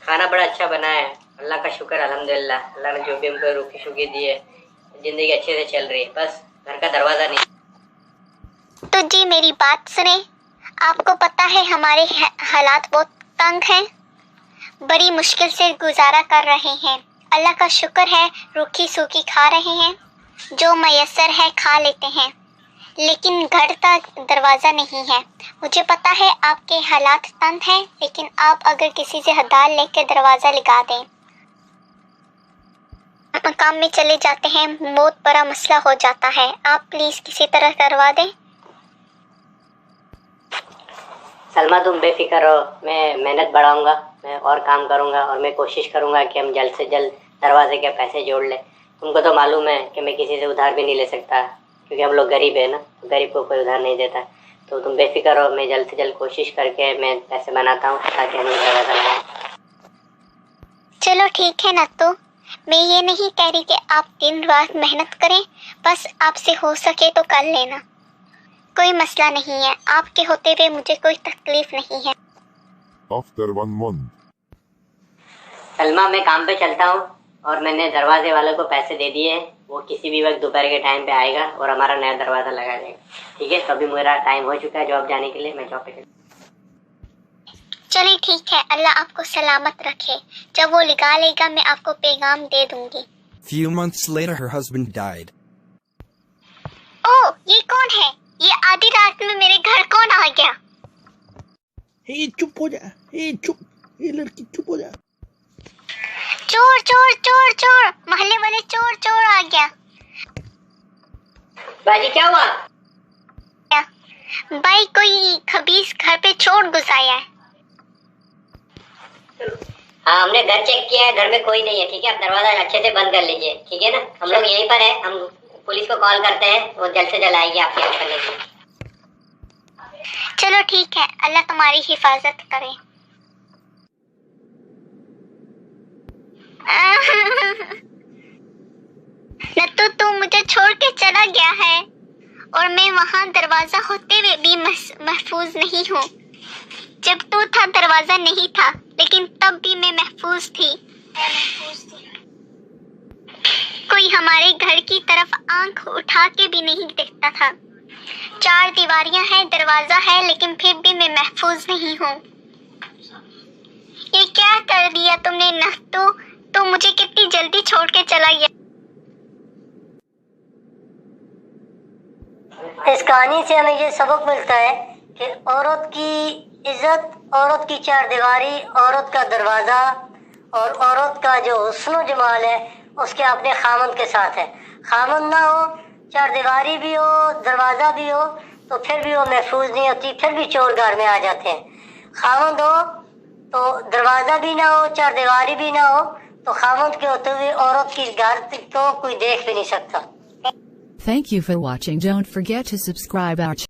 کھانا بڑا اچھا بنا ہے، اللہ کا شکر الحمدللہ. اللہ نے جو بھی ہم کو روکی شوکی دی ہے، زندگی اچھے سے چل رہی ہے. بس گھر کا دروازہ نہیں. تو جی میری بات سنیں. آپ کو پتہ ہے ہمارے حالات بہت تنگ ہیں، بڑی مشکل سے گزارا کر رہے ہیں. اللہ کا شکر ہے روکھی سوکھی کھا رہے ہیں، جو میسر ہے کھا لیتے ہیں، لیکن گھر تک دروازہ نہیں ہے. مجھے پتہ ہے آپ کے حالات تنگ ہیں، لیکن آپ اگر کسی سے ہدایت لے کے دروازہ لگا دیں، مقام میں چلے جاتے ہیں، بہت بڑا مسئلہ ہو جاتا ہے. آپ پلیز کسی طرح کروا دیں. سلمہ تم بے فکر ہو، میں محنت بڑھاؤں گا، میں اور کام کروں گا، اور میں کوشش کروں گا کہ ہم جلد سے جلد دروازے کے پیسے جوڑ لیں. تم کو تو معلوم ہے کہ میں کسی سے ادھار بھی نہیں لے سکتا، کیونکہ ہم لوگ غریب ہیں نا، غریب کو کوئی ادھار نہیں دیتا. تو تم بے فکر ہو، میں جلد سے جلد کوشش کر کے میں پیسے بناتا ہوں تاکہ ہم لوگ دروازہ لگائیں. چلو ٹھیک ہے نا. تو میں یہ نہیں کہہ رہی کہ آپ دن رات محنت کریں، بس آپ سے ہو سکے تو کر لینا، کوئی مسئلہ نہیں ہے. آپ کے ہوتے ہوئے مجھے کوئی تکلیف نہیں ہے. After 1 month. سلمہ میں کام پہ چلتا ہوں، اور میں نے دروازے والوں کو پیسے دے دیے ہیں. وہ کسی بھی وقت دوپہر کے ٹائم پہ آئے گا اور ہمارا نیا دروازہ لگا دے گا. ٹھیک ہے، تو ابھی میرا ٹائم ہو چکا ہے جاب جانے کے لیے، میں جاب پہ چلیں ٹھیک ہے، اللہ آپ کو سلامت رکھے. جب وہ لگا لے گا میں آپ کو پیغام دے دوں گی. Few months later, her husband died. اوہ یہ کون ہے؟ یہ آدھی رات میں میرے گھر کون آ گیا؟ چپ ہو جا، چپ، یہ لڑکی چپ ہو جا. چور چور چور چور، محلے والے چور چور آ گیا. باجی کیا ہوا؟ بھائی کوئی خبیث گھر پہ چور گھس آیا ہے. ہاں ہم نے گھر چیک کیا ہے، گھر میں کوئی نہیں ہے. ٹھیک ہے، آپ دروازہ اچھے سے بند کر لیجئے. ٹھیک ہے نا، ہم لوگ یہیں پر ہیں، ہم پولیس کو کال کرتے ہیں، وہ جلد سے جلد آئے گی آپ کے ہیلپ کرنے کے لیے. چلو ٹھیک ہے، اللہ تمہاری حفاظت کرے. نہ تو مجھے چھوڑ کے چلا گیا ہے، اور میں وہاں دروازہ ہوتے ہوئے بھی محفوظ نہیں ہوں. جب تو تھا دروازہ نہیں تھا، لیکن تب بھی میں محفوظ تھی. کوئی ہمارے گھر کی طرف آنکھ اٹھا کے بھی نہیں دیکھتا تھا. 4 دیواریاں ہیں، دروازہ ہے، لیکن پھر بھی میں محفوظ نہیں ہوں. یہ کیا کر دیا تم نے؟ نہ تو مجھے کتنی جلدی چھوڑ کے چلا گیا. اس کہانی سے ہمیں یہ سبق ملتا ہے کہ عورت کی عزت، عورت کی 4 دیواری، عورت کا دروازہ اور عورت کا جو حسن و جمال ہے اس کے اپنے خامند کے ساتھ ہے. خامند نہ ہو، 4 دیواری بھی ہو، دروازہ بھی ہو، تو پھر بھی وہ محفوظ نہیں ہوتی، پھر بھی چور گھر میں آ جاتے ہیں. خامند ہو تو دروازہ بھی نہ ہو، 4 دیواری بھی نہ ہو، تو خامند کے ہوتے ہوئے عورت کی گھر کو کوئی دیکھ بھی نہیں سکتا. Thank you for watching. Don't forget to subscribe our channel.